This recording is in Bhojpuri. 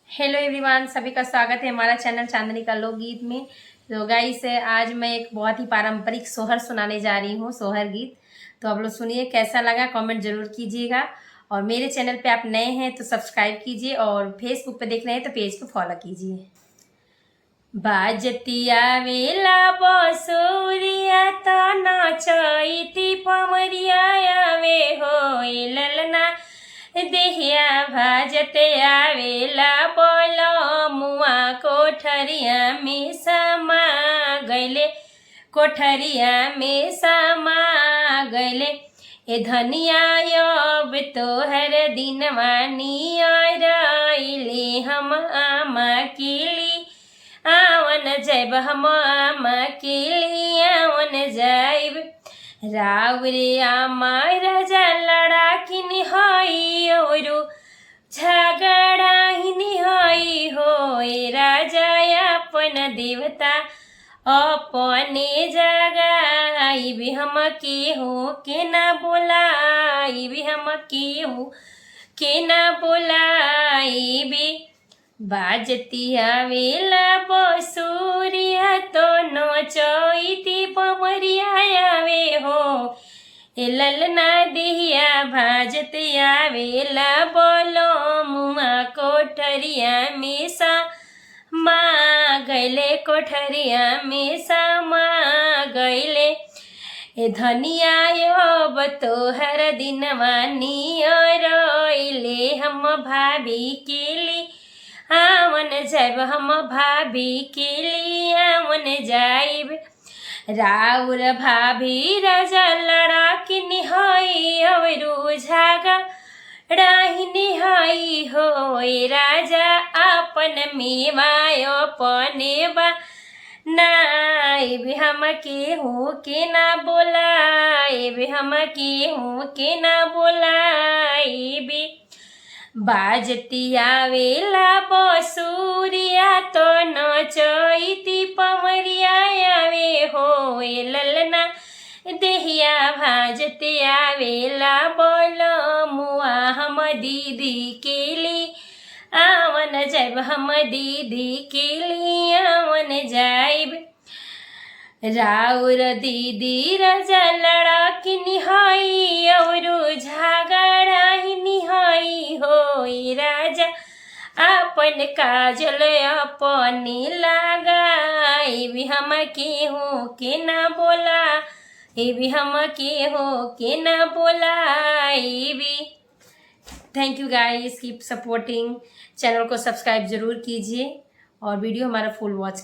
हेलो एवरीवन, सभी का स्वागत है हमारा चैनल चांदनी का लोकगीत में। तो गाइस, आज मैं एक बहुत ही पारंपरिक सोहर सुनाने जा रही हूँ, सोहर गीत। तो आप लोग सुनिए, कैसा लगा कमेंट जरूर कीजिएगा। और मेरे चैनल पे आप नए हैं तो सब्सक्राइब कीजिए, और फेसबुक पे देख रहे हैं तो पेज को फॉलो कीजिए। बाजतिया वेला बसुरिया तो नाचैती पमरिया आवे हो ललना देहिया भाजते आवेला बोलो मुआ कोठरिया में समा गैले, कोठरिया में समा गैले। ए धनिया अब तोहर दिनवानी आइले, हम आमा किली आवन जैब, हम आमा किली आवन जैब। रावरे आमा राजा लड़ा किनी हई औरु झगड़ा हिनी हई होए, राजा अपन देवता अपने जगाई भी, हम केहू के ना बोलाई भी, हम केहू के ना बोलाई भी। बाजतिया वेला बसुरिया तो नचैती पमरिया आवे हो ए ललना देहिया भाजते आवेला बोलो मुआ कोठरिया में सा माँ गैले, कोठरिया में समा गैले। ए धनिया अब तोहर दिनवानी रोइले, हम भाभी केली आवन जाइब, हम भाभी केली आवन जाइब। राउर भाभी राजा लड़ा किनी हई औरु झगड़ा हिनी हई होए, राजा अपन मेवाय अपने बा नाइब, हम केहू के ना बोलाइब, हम केहू के ना बोलाइब। बाजतिया वेला बसुरिया तो नचैती पमरिया आवे हो ए ललना देहिया भाजते आवेला बोलो मुआ, हम दीदी केली आवन जैब, हम दीदी केली आवन जाइब। राउर दीदी राजा लड़ा किनी हई औरु झगड़ा हिनी हई होई, राजा अपन काजल अपने लगाई भी, हम केहू के ना बोला भी, हम केहू के ना बोलाई भी। Thank you guys, keep supporting. Channel को सब्सक्राइब जरूर कीजिए और वीडियो हमारा फुल वॉच